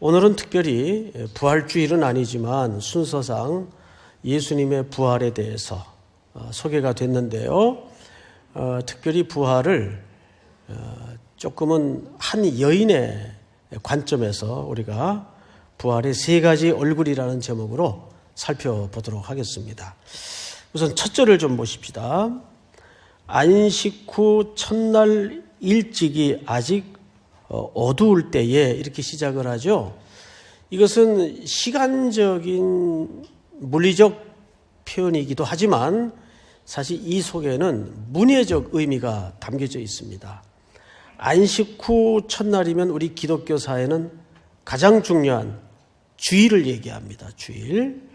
오늘은 특별히 부활주일은 아니지만 순서상 예수님의 부활에 대해서 소개가 됐는데요. 특별히 부활을 조금은 한 여인의 관점에서 우리가 부활의 세 가지 얼굴이라는 제목으로 살펴보도록 하겠습니다. 우선 첫 절을 좀 보십시다. 안식 후 첫날 일찍이 아직 어두울 때에 이렇게 시작을 하죠. 이것은 시간적인 물리적 표현이기도 하지만 사실 이 속에는 문예적 의미가 담겨져 있습니다. 안식 후 첫날이면 우리 기독교 사회는 가장 중요한 주일을 얘기합니다. 주일.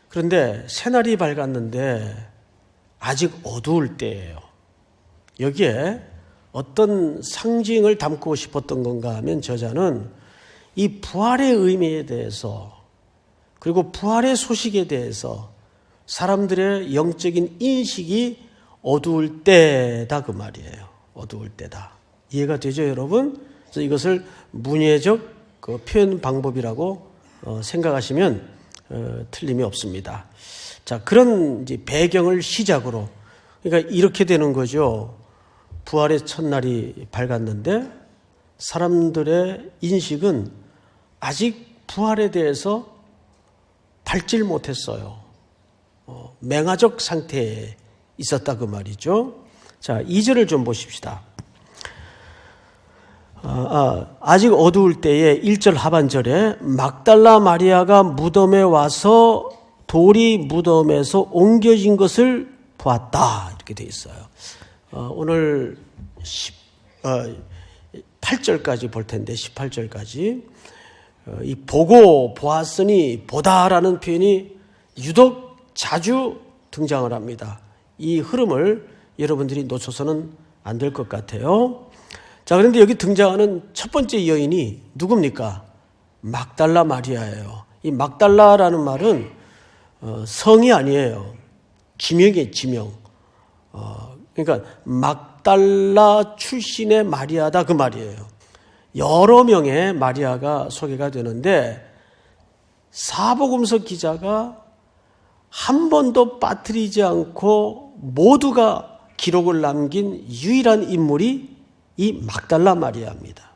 그런데 새날이 밝았는데 아직 어두울 때예요. 여기에 어떤 상징을 담고 싶었던 건가 하면 저자는 이 부활의 의미에 대해서 그리고 부활의 소식에 대해서 사람들의 영적인 인식이 어두울 때다 그 말이에요. 어두울 때다. 이해가 되죠, 여러분? 그래서 이것을 문예적 그 표현 방법이라고 생각하시면 틀림이 없습니다. 자, 그런 이제 배경을 시작으로 그러니까 이렇게 되는 거죠. 부활의 첫날이 밝았는데 사람들의 인식은 아직 부활에 대해서 밟질 못했어요. 맹아적 상태에 있었다 그 말이죠. 자, 2절을 좀 보십시다. 아직 어두울 때에 1절 하반절에 막달라 마리아가 무덤에 와서 돌이 무덤에서 옮겨진 것을 보았다 이렇게 돼 있어요. 오늘 8절까지 볼 텐데 18절까지 이 보고 보았으니 보다라는 표현이 유독 자주 등장을 합니다. 이 흐름을 여러분들이 놓쳐서는 안 될 것 같아요. 자, 그런데 여기 등장하는 첫 번째 여인이 누굽니까? 막달라 마리아예요. 이 막달라라는 말은 성이 아니에요. 지명이에요, 지명. 그러니까 막달라 출신의 마리아다 그 말이에요. 여러 명의 마리아가 소개가 되는데 사복음서 기자가 한 번도 빠뜨리지 않고 모두가 기록을 남긴 유일한 인물이 이 막달라 마리아입니다.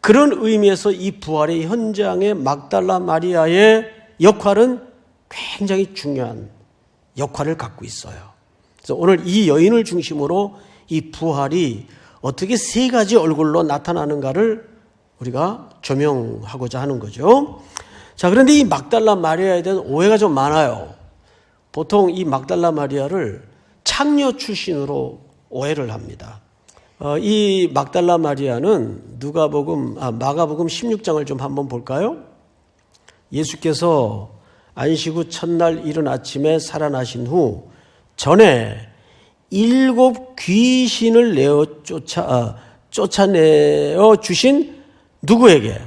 그런 의미에서 이 부활의 현장의 막달라 마리아의 역할은 굉장히 중요한 역할을 갖고 있어요. 그래서 오늘 이 여인을 중심으로 이 부활이 어떻게 세 가지 얼굴로 나타나는가를 우리가 조명하고자 하는 거죠. 자, 그런데 이 막달라 마리아에 대한 오해가 좀 많아요. 보통 이 막달라 마리아를 창녀 출신으로 오해를 합니다. 이 막달라 마리아는 마가복음 16장을 좀 한번 볼까요? 예수께서 안식 후 첫날 이른 아침에 살아나신 후 전에 7 귀신을 쫓아내어 주신 누구에게?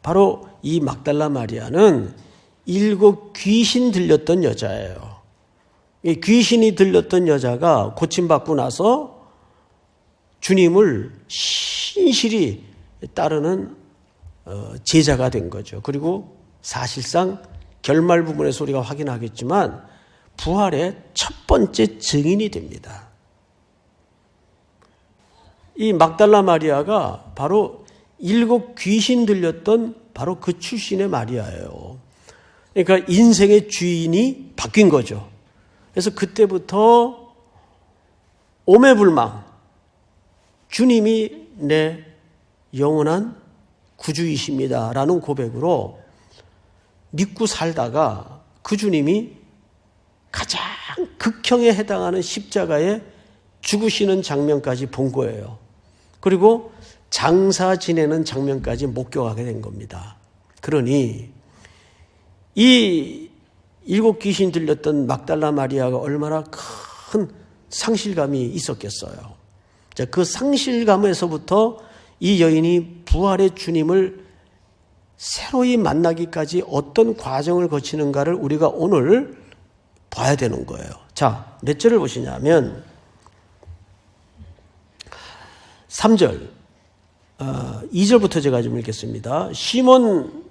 바로 이 막달라 마리아는 7 귀신 들렸던 여자예요. 이 귀신이 들렸던 여자가 고침받고 나서 주님을 신실히 따르는 제자가 된 거죠. 그리고 사실상 결말 부분에서 우리가 확인하겠지만 부활의 첫 번째 증인이 됩니다. 이 막달라 마리아가 바로 7 귀신 들렸던 바로 그 출신의 마리아예요. 그러니까 인생의 주인이 바뀐 거죠. 그래서 그때부터 오매불망 주님이 내 영원한 구주이십니다라는 고백으로 믿고 살다가 그 주님이 가장 극형에 해당하는 십자가에 죽으시는 장면까지 본 거예요. 그리고 장사 지내는 장면까지 목격하게 된 겁니다. 그러니 이 7 귀신 들렸던 막달라 마리아가 얼마나 큰 상실감이 있었겠어요. 자, 그 상실감에서부터 이 여인이 부활의 주님을 새로이 만나기까지 어떤 과정을 거치는가를 우리가 오늘 봐야 되는 거예요. 자, 몇 절을 보시냐면 3절 2절부터 제가 좀 읽겠습니다. 시몬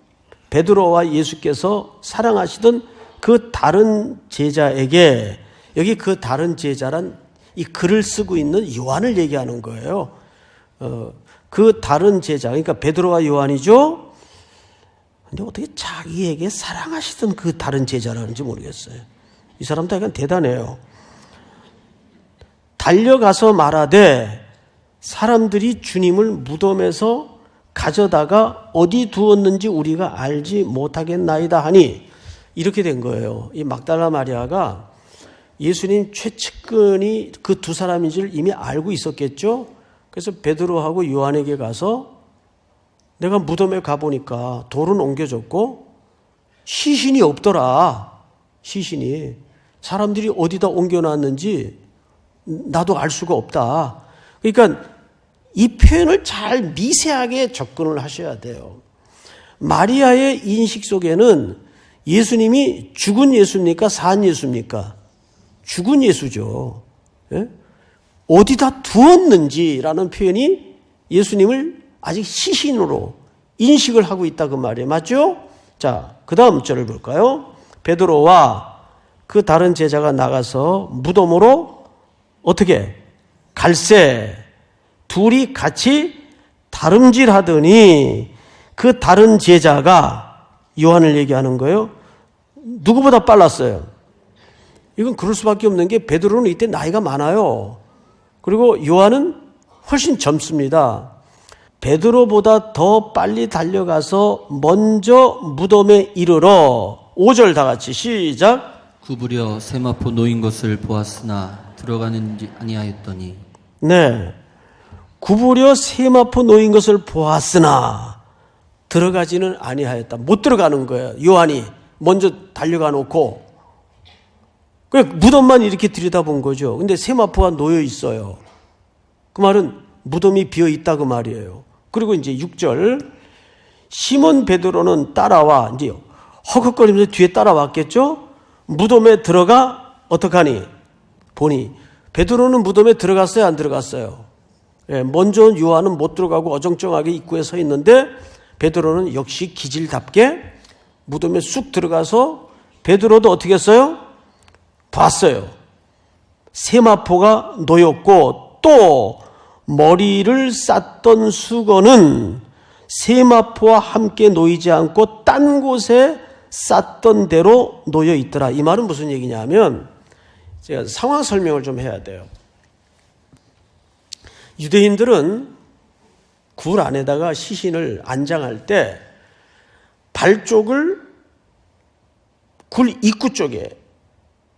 베드로와 예수께서 사랑하시던 그 다른 제자에게, 여기 그 다른 제자란 이 글을 쓰고 있는 요한을 얘기하는 거예요. 그 다른 제자, 그러니까 베드로와 요한이죠. 근데 어떻게 자기에게 사랑하시던 그 다른 제자라는지 모르겠어요. 이 사람도 약간 대단해요. 달려가서 말하되 사람들이 주님을 무덤에서 가져다가 어디 두었는지 우리가 알지 못하겠나이다 하니, 이렇게 된 거예요. 이 막달라 마리아가 예수님 최측근이 그 두 사람인지를 이미 알고 있었겠죠. 그래서 베드로하고 요한에게 가서 내가 무덤에 가보니까 돌은 옮겨졌고 시신이 없더라. 시신이. 사람들이 어디다 옮겨놨는지 나도 알 수가 없다. 그러니까 이 표현을 잘 미세하게 접근을 하셔야 돼요. 마리아의 인식 속에는 예수님이 죽은 예수입니까? 산 예수입니까? 죽은 예수죠. 예? 어디다 두었는지라는 표현이 예수님을 아직 시신으로 인식을 하고 있다 그 말이에요. 맞죠? 자, 그 다음 절을 볼까요? 베드로와 그 다른 제자가 나가서 무덤으로 어떻게? 갈새 둘이 같이 다름질하더니 그 다른 제자가 요한을 얘기하는 거예요. 누구보다 빨랐어요. 이건 그럴 수밖에 없는 게 베드로는 이때 나이가 많아요. 그리고 요한은 훨씬 젊습니다. 베드로보다 더 빨리 달려가서 먼저 무덤에 이르러 5절 다 같이 시작. 구부려 세마포 놓인 것을 보았으나 들어가는지 아니하였더니. 네, 구부려 세마포 놓인 것을 보았으나 들어가지는 아니하였다. 못 들어가는 거예요. 요한이 먼저 달려가 놓고 그냥 무덤만 이렇게 들여다본 거죠. 근데 세마포가 놓여 있어요. 그 말은 무덤이 비어 있다 그 말이에요. 그리고 이제 6절 시몬 베드로는 따라와 이제 허걱거리면서 뒤에 따라왔겠죠. 무덤에 들어가 어떡하니 보니 베드로는 무덤에 들어갔어요, 안 들어갔어요? 예, 먼저 요한은 못 들어가고 어정쩡하게 입구에 서 있는데 베드로는 역시 기질답게 무덤에 쑥 들어가서 베드로도 어떻게 했어요? 봤어요. 세마포가 놓였고 또 머리를 쌌던 수건은 세마포와 함께 놓이지 않고 딴 곳에 쌌던 대로 놓여 있더라. 이 말은 무슨 얘기냐면 제가 상황 설명을 좀 해야 돼요. 유대인들은 굴 안에다가 시신을 안장할 때 발쪽을 굴 입구 쪽에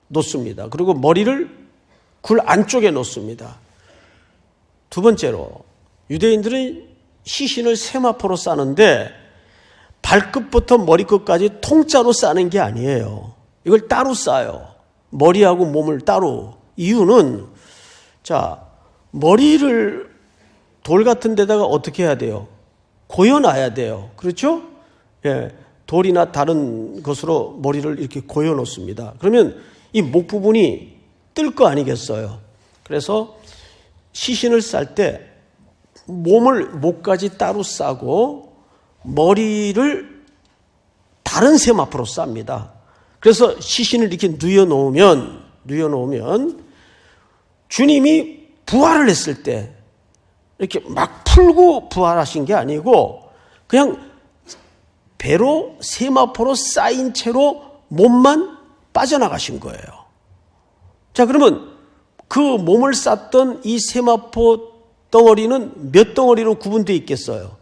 놓습니다. 그리고 머리를 굴 안쪽에 놓습니다. 두 번째로 유대인들은 시신을 세마포로 싸는데 발끝부터 머리끝까지 통짜로 싸는 게 아니에요. 이걸 따로 싸요. 머리하고 몸을 따로. 이유는 자, 머리를 돌 같은 데다가 어떻게 해야 돼요? 고여놔야 돼요. 그렇죠? 예, 돌이나 다른 것으로 머리를 이렇게 고여 놓습니다. 그러면 이 목 부분이 뜰 거 아니겠어요? 그래서 시신을 쌀 때 몸을 목까지 따로 싸고 머리를 다른 세마포로 쌉니다. 그래서 시신을 이렇게 누워놓으면 주님이 부활을 했을 때 이렇게 막 풀고 부활하신 게 아니고 그냥 배로 세마포로 쌓인 채로 몸만 빠져나가신 거예요. 자, 그러면 그 몸을 쌌던 이 세마포 덩어리는 몇 덩어리로 구분되어 있겠어요?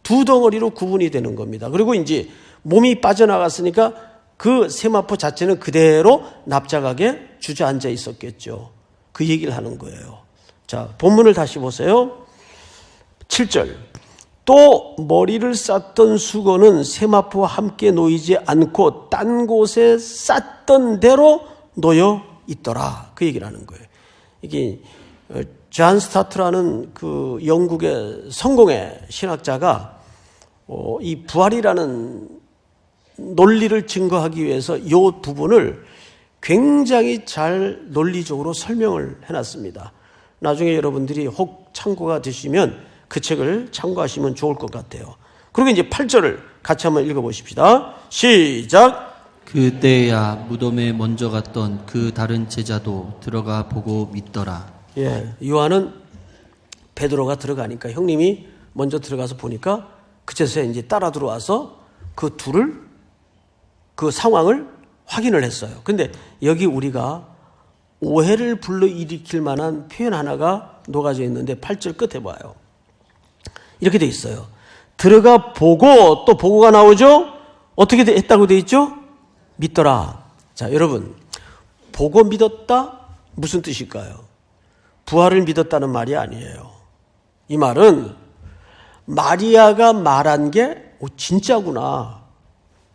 두 덩어리로 구분이 되는 겁니다. 그리고 이제 몸이 빠져나갔으니까 그 세마포 자체는 그대로 납작하게 주저앉아 있었겠죠. 그 얘기를 하는 거예요. 자, 본문을 다시 보세요. 7절. 또 머리를 쌌던 수건은 세마포와 함께 놓이지 않고 딴 곳에 쌌던 대로 놓여 있더라. 그 얘기를 하는 거예요. 이게 존 스타트라는 그 영국의 성공의 신학자가 이 부활이라는 논리를 증거하기 위해서 이 부분을 굉장히 잘 논리적으로 설명을 해놨습니다. 나중에 여러분들이 혹 참고가 되시면 그 책을 참고하시면 좋을 것 같아요. 그리고 이제 8절을 같이 한번 읽어보십시다. 시작. 그때야 무덤에 먼저 갔던 그 다른 제자도 들어가 보고 믿더라. 예, 요한은 베드로가 들어가니까 형님이 먼저 들어가서 보니까 그제서야 이제 따라 들어와서 그 둘을 그 상황을 확인을 했어요. 근데 여기 우리가 오해를 불러일으킬 만한 표현 하나가 녹아져 있는데 8절 끝에 봐요. 이렇게 돼 있어요. 들어가 보고 또 보고가 나오죠? 어떻게 했다고 돼 있죠? 믿더라. 자, 여러분, 보고 믿었다? 무슨 뜻일까요? 부활을 믿었다는 말이 아니에요. 이 말은 마리아가 말한 게 진짜구나.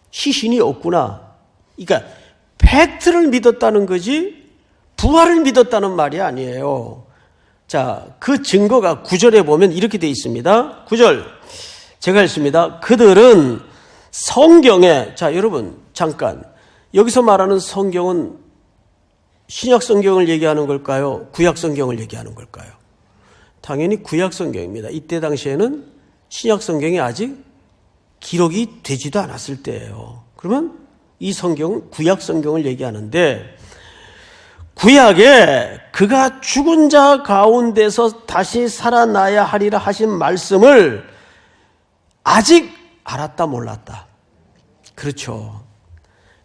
시신이 없구나. 그러니까 팩트를 믿었다는 거지 부활을 믿었다는 말이 아니에요. 자, 그 증거가 9절에 보면 이렇게 되어 있습니다. 9절 제가 읽습니다. 그들은 성경에, 자 여러분 잠깐, 여기서 말하는 성경은 신약 성경을 얘기하는 걸까요? 구약 성경을 얘기하는 걸까요? 당연히 구약 성경입니다. 이때 당시에는 신약 성경이 아직 기록이 되지도 않았을 때예요. 그러면 이 성경은 구약 성경을 얘기하는데, 구약에 그가 죽은 자 가운데서 다시 살아나야 하리라 하신 말씀을 아직 알았다 몰랐다. 그렇죠.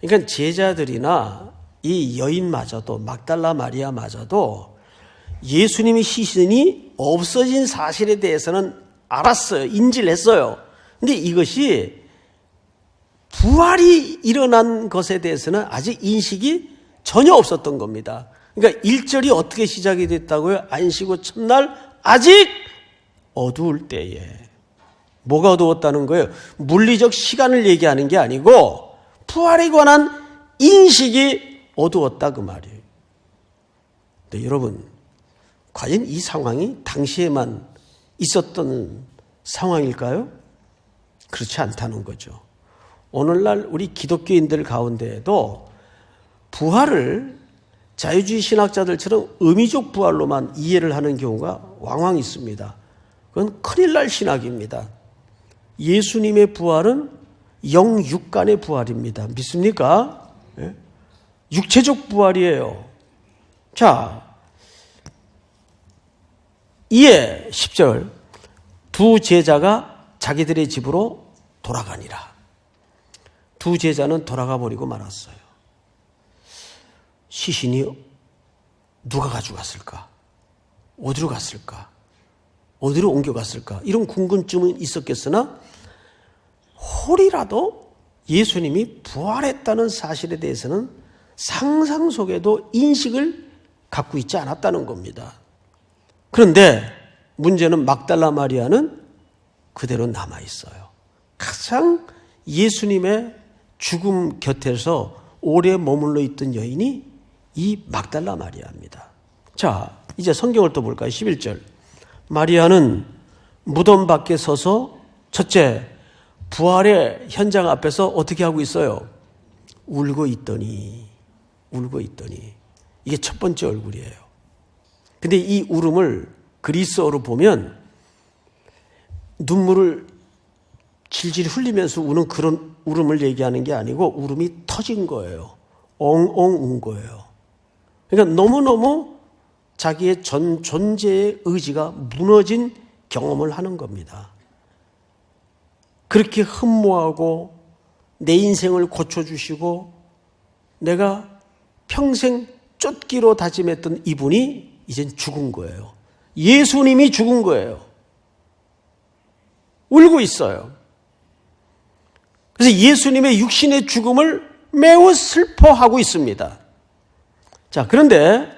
그러니까 제자들이나 이 여인마저도, 막달라 마리아마저도 예수님의 시신이 없어진 사실에 대해서는 알았어요. 인지를 했어요. 근데 이것이 부활이 일어난 것에 대해서는 아직 인식이 전혀 없었던 겁니다. 그러니까 1절이 어떻게 시작이 됐다고요? 안식 후 첫날 아직 어두울 때에. 뭐가 어두웠다는 거예요? 물리적 시간을 얘기하는 게 아니고 부활에 관한 인식이 어두웠다 그 말이에요. 근데 여러분, 과연 이 상황이 당시에만 있었던 상황일까요? 그렇지 않다는 거죠. 오늘날 우리 기독교인들 가운데에도 부활을 자유주의 신학자들처럼 의미적 부활로만 이해를 하는 경우가 왕왕 있습니다. 그건 큰일 날 신학입니다. 예수님의 부활은 영육간의 부활입니다. 믿습니까? 예? 육체적 부활이에요. 자, 이에 10절 두 제자가 자기들의 집으로 돌아가니라. 두 제자는 돌아가 버리고 말았어요. 시신이 누가 가져갔을까? 어디로 갔을까? 어디로 옮겨갔을까? 이런 궁금증은 있었겠으나 혹이라도 예수님이 부활했다는 사실에 대해서는 상상 속에도 인식을 갖고 있지 않았다는 겁니다. 그런데 문제는 막달라 마리아는 그대로 남아있어요. 가장 예수님의 죽음 곁에서 오래 머물러 있던 여인이 이 막달라 마리아입니다. 자, 이제 성경을 또 볼까요? 11절. 마리아는 무덤 밖에 서서 첫째, 부활의 현장 앞에서 어떻게 하고 있어요? 울고 있더니. 이게 첫 번째 얼굴이에요. 근데 이 울음을 그리스어로 보면 눈물을 질질 흘리면서 우는 그런 울음을 얘기하는 게 아니고 울음이 터진 거예요. 엉엉 운 거예요. 그러니까 너무너무 자기의 전 존재의 의지가 무너진 경험을 하는 겁니다. 그렇게 흠모하고 내 인생을 고쳐주시고 내가 평생 쫓기로 다짐했던 이분이 이젠 죽은 거예요. 예수님이 죽은 거예요. 울고 있어요. 그래서 예수님의 육신의 죽음을 매우 슬퍼하고 있습니다. 자, 그런데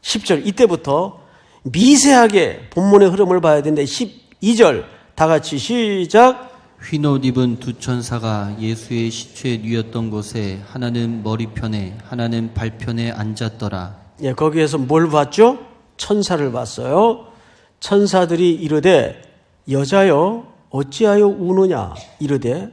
10절 이때부터 미세하게 본문의 흐름을 봐야 되는데 12절 다 같이 시작. 흰옷 입은 두 천사가 예수의 시체에 누웠던 곳에 하나는 머리편에 하나는 발편에 앉았더라. 예, 거기에서 뭘 봤죠? 천사를 봤어요. 천사들이 이르되 여자여 어찌하여 우느냐 이르되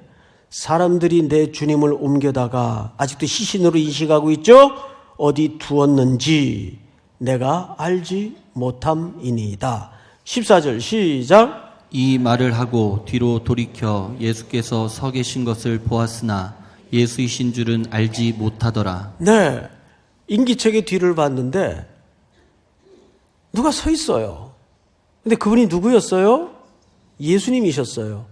사람들이 내 주님을 옮겨다가 아직도 시신으로 인식하고 있죠? 어디 두었는지 내가 알지 못함이니이다. 14절 시작. 이 말을 하고 뒤로 돌이켜 예수께서 서 계신 것을 보았으나 예수이신 줄은 알지 못하더라. 네. 인기척의 뒤를 봤는데 누가 서 있어요. 근데 그분이 누구였어요? 예수님이셨어요.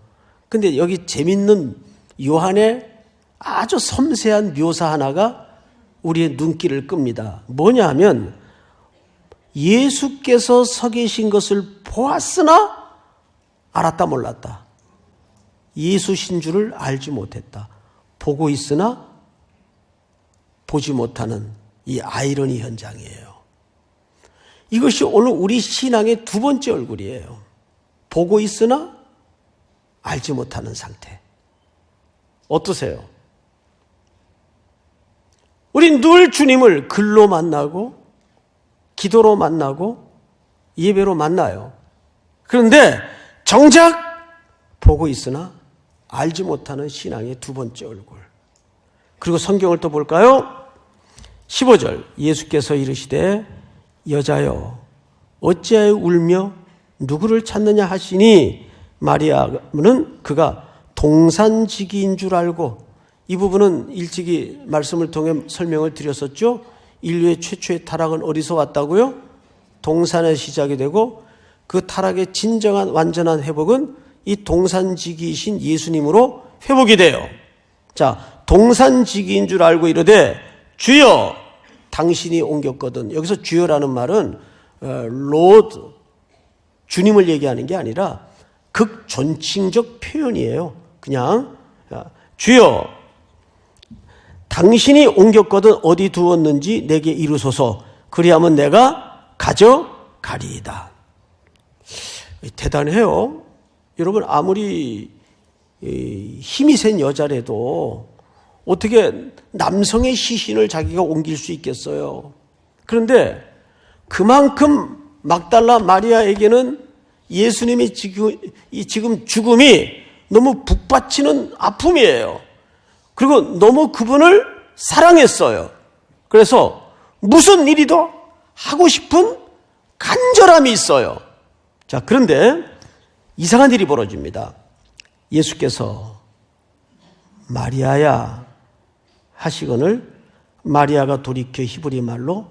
근데 여기 재밌는 요한의 아주 섬세한 묘사 하나가 우리의 눈길을 끕니다. 뭐냐 하면 예수께서 서 계신 것을 보았으나 알았다 몰랐다. 예수신 줄을 알지 못했다. 보고 있으나 보지 못하는 이 아이러니 현장이에요. 이것이 오늘 우리 신앙의 두 번째 얼굴이에요. 보고 있으나 알지 못하는 상태. 어떠세요? 우린 늘 주님을 글로 만나고 기도로 만나고 예배로 만나요. 그런데 정작 보고 있으나 알지 못하는 신앙의 두 번째 얼굴. 그리고 성경을 또 볼까요? 15절 예수께서 이르시되 여자여 어찌하여 울며 누구를 찾느냐 하시니 마리아는 그가 동산지기인 줄 알고, 이 부분은 일찍이 말씀을 통해 설명을 드렸었죠. 인류의 최초의 타락은 어디서 왔다고요? 동산에 시작이 되고 그 타락의 진정한 완전한 회복은 이 동산지기이신 예수님으로 회복이 돼요. 자, 동산지기인 줄 알고 이르되 주여 당신이 옮겼거든. 여기서 주여라는 말은 로드, 주님을 얘기하는 게 아니라 극존칭적 표현이에요. 그냥 주여 당신이 옮겼거든 어디 두었는지 내게 이루소서. 그리하면 내가 가져가리이다. 대단해요. 여러분 아무리 힘이 센 여자라도 어떻게 남성의 시신을 자기가 옮길 수 있겠어요? 그런데 그만큼 막달라 마리아에게는 예수님의 지금 죽음이 너무 북받치는 아픔이에요. 그리고 너무 그분을 사랑했어요. 그래서 무슨 일이도 하고 싶은 간절함이 있어요. 자, 그런데 이상한 일이 벌어집니다. 예수께서 마리아야 하시거늘 마리아가 돌이켜 히브리 말로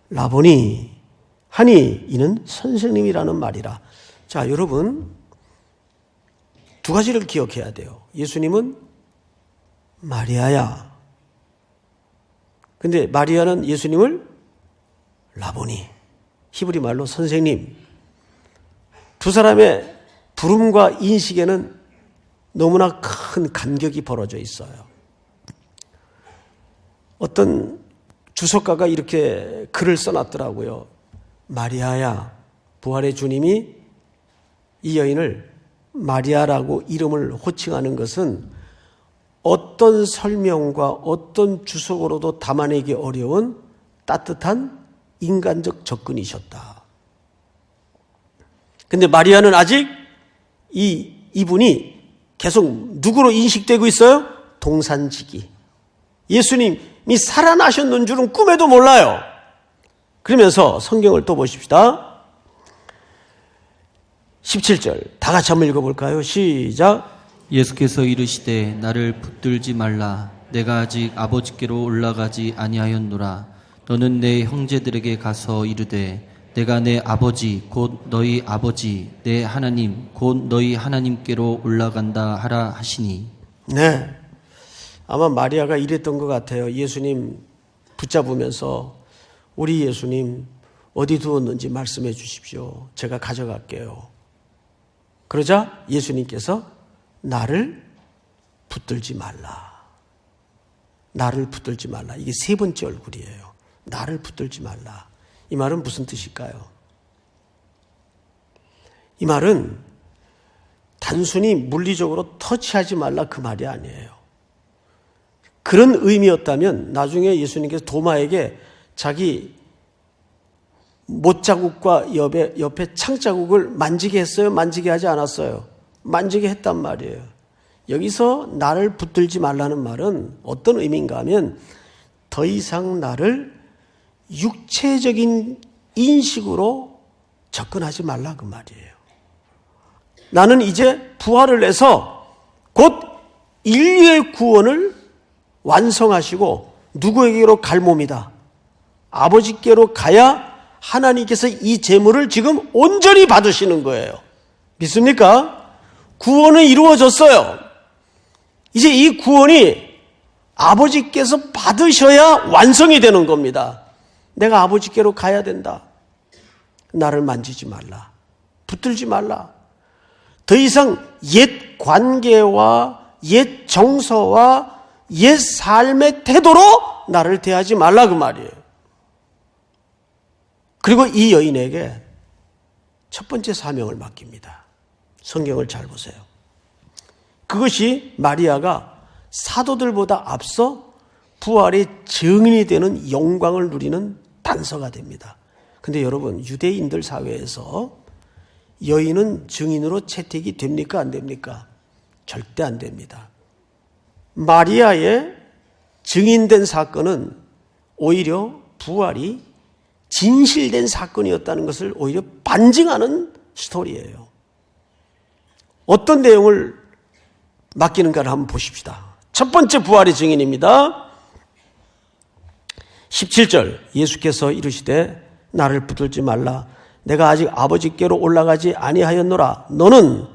라보니 하니 이는 선생님이라는 말이라. 자, 여러분 두 가지를 기억해야 돼요. 예수님은 마리아야. 근데 마리아는 예수님을 라보니, 히브리 말로 선생님. 두 사람의 부름과 인식에는 너무나 큰 간격이 벌어져 있어요. 어떤 주석가가 이렇게 글을 써놨더라고요. 마리아야, 부활의 주님이 이 여인을 마리아라고 이름을 호칭하는 것은 어떤 설명과 어떤 주석으로도 담아내기 어려운 따뜻한 인간적 접근이셨다. 근데 마리아는 아직 이분이 계속 누구로 인식되고 있어요? 동산지기. 예수님이 살아나셨는 줄은 꿈에도 몰라요. 그러면서 성경을 또 보십시다. 17절 다 같이 한번 읽어볼까요? 시작. 예수께서 이르시되 나를 붙들지 말라. 내가 아직 아버지께로 올라가지 아니하였노라. 너는 내 형제들에게 가서 이르되 내가 내 아버지 곧 너희 아버지 내 하나님 곧 너희 하나님께로 올라간다 하라 하시니. 네, 아마 마리아가 이랬던 것 같아요. 예수님 붙잡으면서 우리 예수님 어디 두었는지 말씀해 주십시오. 제가 가져갈게요. 그러자 예수님께서 나를 붙들지 말라. 나를 붙들지 말라. 이게 세 번째 얼굴이에요. 나를 붙들지 말라. 이 말은 무슨 뜻일까요? 이 말은 단순히 물리적으로 터치하지 말라 그 말이 아니에요. 그런 의미였다면 나중에 예수님께서 도마에게 자기 못자국과 옆에 창자국을 만지게 했어요? 만지게 하지 않았어요? 만지게 했단 말이에요. 여기서 나를 붙들지 말라는 말은 어떤 의미인가 하면 더 이상 나를 육체적인 인식으로 접근하지 말라 그 말이에요. 나는 이제 부활을 해서 곧 인류의 구원을 완성하시고 누구에게로 갈 몸이다. 아버지께로 가야 하나님께서 이 재물을 지금 온전히 받으시는 거예요. 믿습니까? 구원은 이루어졌어요. 이제 이 구원이 아버지께서 받으셔야 완성이 되는 겁니다. 내가 아버지께로 가야 된다. 나를 만지지 말라. 붙들지 말라. 더 이상 옛 관계와 옛 정서와 옛 삶의 태도로 나를 대하지 말라 그 말이에요. 그리고 이 여인에게 첫 번째 사명을 맡깁니다. 성경을 잘 보세요. 그것이 마리아가 사도들보다 앞서 부활의 증인이 되는 영광을 누리는 단서가 됩니다. 근데 여러분, 유대인들 사회에서 여인은 증인으로 채택이 됩니까? 안 됩니까? 절대 안 됩니다. 마리아의 증인된 사건은 오히려 부활이 진실된 사건이었다는 것을 오히려 반증하는 스토리예요. 어떤 내용을 맡기는가를 한번 보십시다. 첫 번째 부활의 증인입니다. 17절 예수께서 이르시되 나를 붙들지 말라. 내가 아직 아버지께로 올라가지 아니하였노라. 너는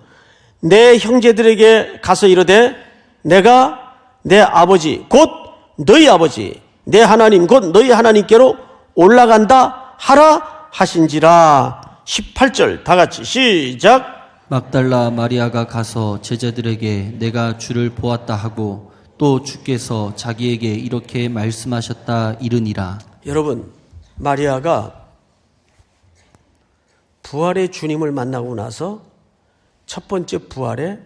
내 형제들에게 가서 이르되 내가 내 아버지 곧 너희 아버지 내 하나님 곧 너희 하나님께로 올라간다 하라 하신지라. 18절 다 같이 시작. 막달라 마리아가 가서 제자들에게 내가 주를 보았다 하고 또 주께서 자기에게 이렇게 말씀하셨다 이르니라. 여러분, 마리아가 부활의 주님을 만나고 나서 첫 번째 부활의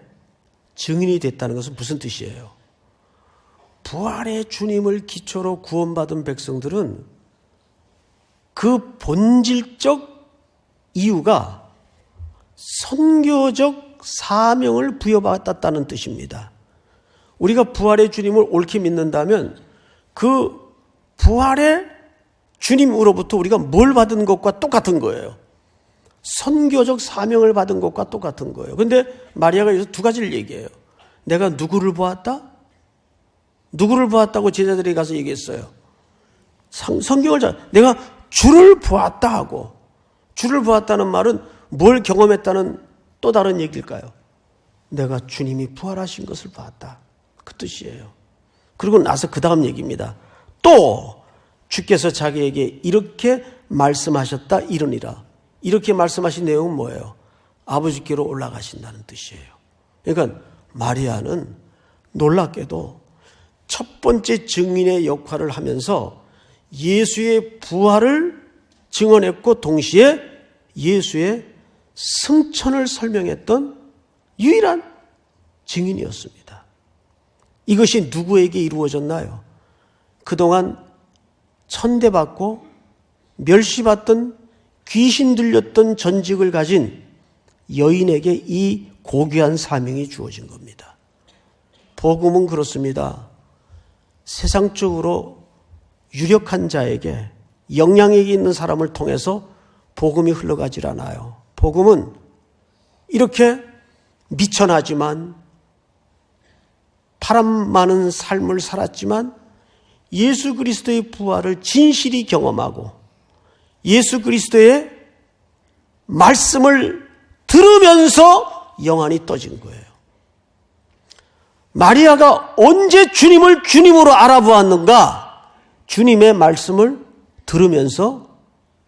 증인이 됐다는 것은 무슨 뜻이에요? 부활의 주님을 기초로 구원받은 백성들은 그 본질적 이유가 선교적 사명을 부여받았다는 뜻입니다. 우리가 부활의 주님을 옳게 믿는다면 그 부활의 주님으로부터 우리가 뭘 받은 것과 똑같은 거예요. 선교적 사명을 받은 것과 똑같은 거예요. 그런데 마리아가 여기서 두 가지를 얘기해요. 내가 누구를 보았다? 누구를 보았다고 제자들이 가서 얘기했어요. 성경을 내가 주를 보았다 하고, 주를 보았다는 말은 뭘 경험했다는 또 다른 얘기일까요? 내가 주님이 부활하신 것을 봤다. 그 뜻이에요. 그리고 나서 그 다음 얘기입니다. 또 주께서 자기에게 이렇게 말씀하셨다 이르니라. 이렇게 말씀하신 내용은 뭐예요? 아버지께로 올라가신다는 뜻이에요. 그러니까 마리아는 놀랍게도 첫 번째 증인의 역할을 하면서 예수의 부활을 증언했고 동시에 예수의 승천을 설명했던 유일한 증인이었습니다. 이것이 누구에게 이루어졌나요? 그동안 천대받고 멸시받던 귀신 들렸던 전직을 가진 여인에게 이 고귀한 사명이 주어진 겁니다. 복음은 그렇습니다. 세상적으로 유력한 자에게 영향력이 있는 사람을 통해서 복음이 흘러가질 않아요. 복음은 이렇게 미천하지만 바람 많은 삶을 살았지만 예수 그리스도의 부활을 진실히 경험하고 예수 그리스도의 말씀을 들으면서 영안이 떠진 거예요. 마리아가 언제 주님을 주님으로 알아보았는가? 주님의 말씀을 들으면서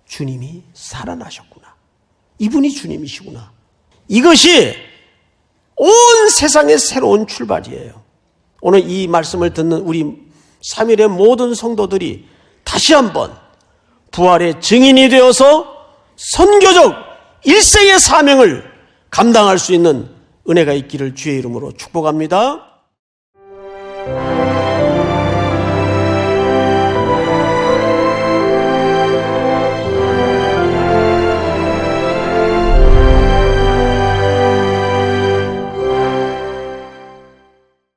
주님이 살아나셨구나. 이분이 주님이시구나. 이것이 온 세상의 새로운 출발이에요. 오늘 이 말씀을 듣는 우리 3일의 모든 성도들이 다시 한번 부활의 증인이 되어서 선교적 일생의 사명을 감당할 수 있는 은혜가 있기를 주의 이름으로 축복합니다.